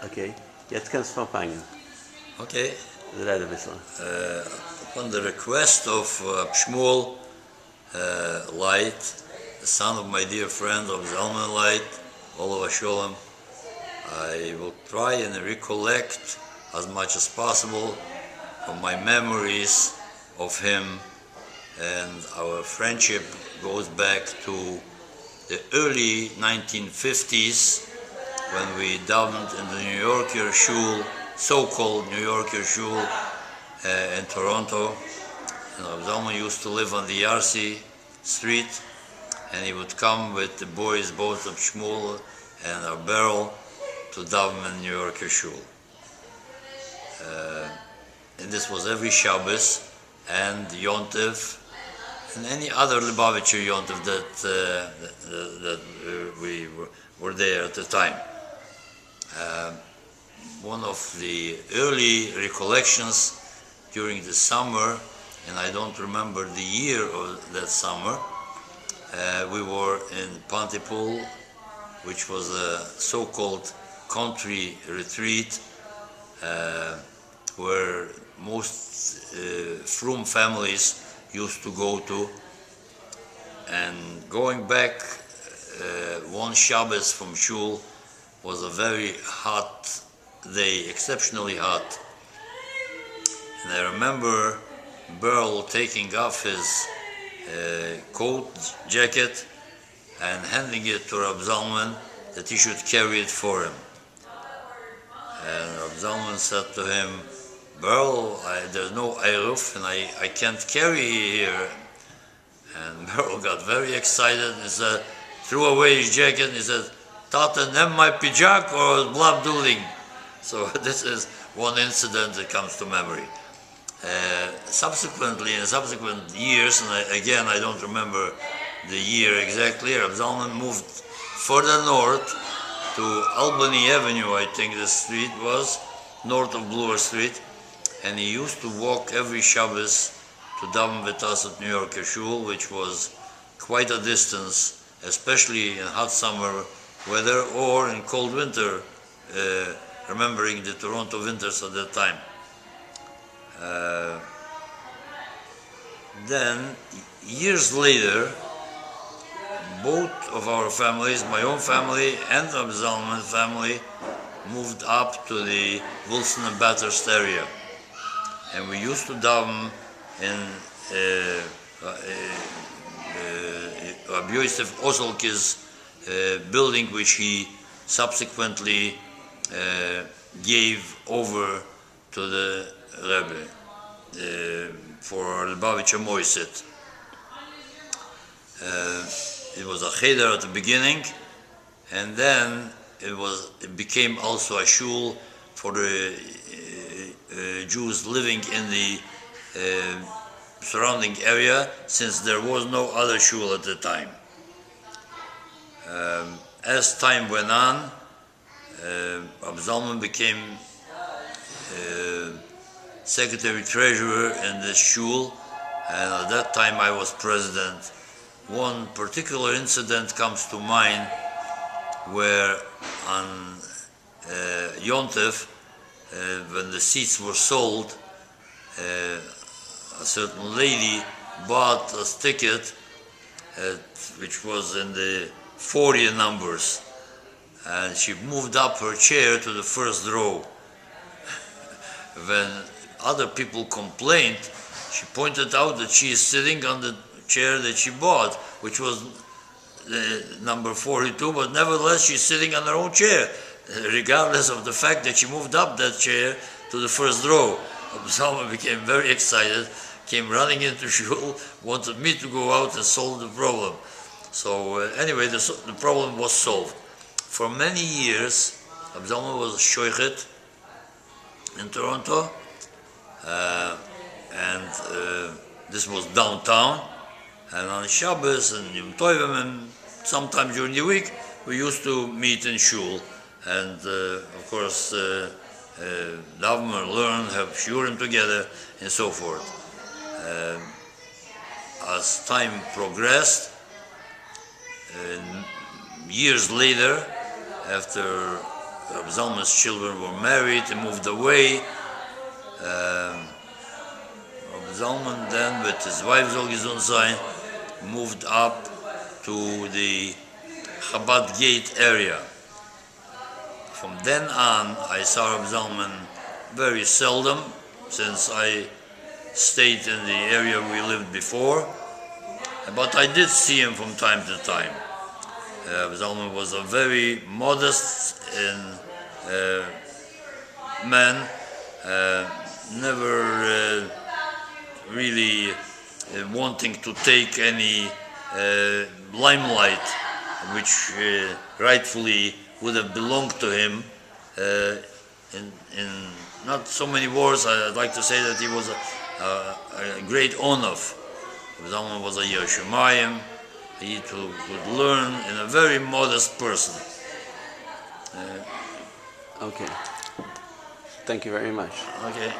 Okay, jetzt kannst du anfangen. Okay. Red ein bisschen. Upon the request of Shmuel Light, the son of my dear friend of Zalman Light, Olav Sholem, I will try and recollect as much as possible from my memories of him, and our friendship goes back to the early 1950s when we davened in the New Yorker Shul, so-called New Yorker Shul in Toronto. And Zalman used to live on the Yarsi Street, and he would come with the boys, both of Shmuel and our Beryl, to daven in New Yorker Shul. And this was every Shabbos and Yontif and any other Lubavitcher Yontif that we were there at the time. One of the early recollections during the summer, and I don't remember the year of that summer, we were in Pontypool, which was a so-called country retreat where most Frum families used to go to. And going back one Shabbos from Shul was a very hot day, exceptionally hot. And I remember Beryl taking off his coat, jacket, and handing it to Rab Zalman that he should carry it for him. And Rab Zalman said to him, Beryl, there's no Eiruf and I can't carry here. And Beryl got very excited and said, threw away his jacket and he said, Tata, nem my pijak or blab duling. So this is one incident that comes to memory. Subsequently, in subsequent years, and again I don't remember the year exactly, Rab Zalman moved further north to Albany Avenue, I think the street was, north of Bloor Street, and he used to walk every Shabbos to daven with us at New Yorker Shul, which was quite a distance, especially in hot summer weather or in cold winter, remembering the Toronto winters at that time. Then, years later, both of our families, my own family and the Zalman family, moved up to the Wilson and Bathurst area. And we used to daven in Rabbi Yosef Osolke's building, which he subsequently gave over to the Rebbe for Lubavitcher Moiset. It was a cheder at the beginning, and then it became also a shul for the Jews living in the surrounding area, since there was no other shul at the time. As time went on, Rab Zalman became secretary-treasurer in the shul, and at that time I was president. One particular incident comes to mind where on Yontif, when the seats were sold, a certain lady bought a ticket which was in the 40 numbers, and she moved up her chair to the first row. When other people complained, she pointed out that she is sitting on the chair that she bought, which was number 42, but nevertheless she's sitting on her own chair, regardless of the fact that she moved up that chair to the first row. Zalman became very excited, came running into shul, wanted me to go out and solve the problem. So anyway, the problem was solved. For many years, Zalman was a shoichet in Toronto, and this was downtown. And on Shabbos and Yom Tovim, and sometime during the week, we used to meet in shul, and of course, daven and learn, have shiurim together, and so forth. As time progressed, years later, after Zalman's children were married and moved away. Zalman then, with his wife Zolgizunzai, moved up to the Chabad Gate area. From then on, I saw Reb Zalman very seldom, since I stayed in the area we lived before, but I did see him from time to time. Zalman was a very modest man, never really wanting to take any limelight which rightfully would have belonged to him. In not so many words, I'd like to say that he was a great onof. Zalman was a Yerushalayim. He could learn in a very modest person. Okay. Thank you very much. Okay.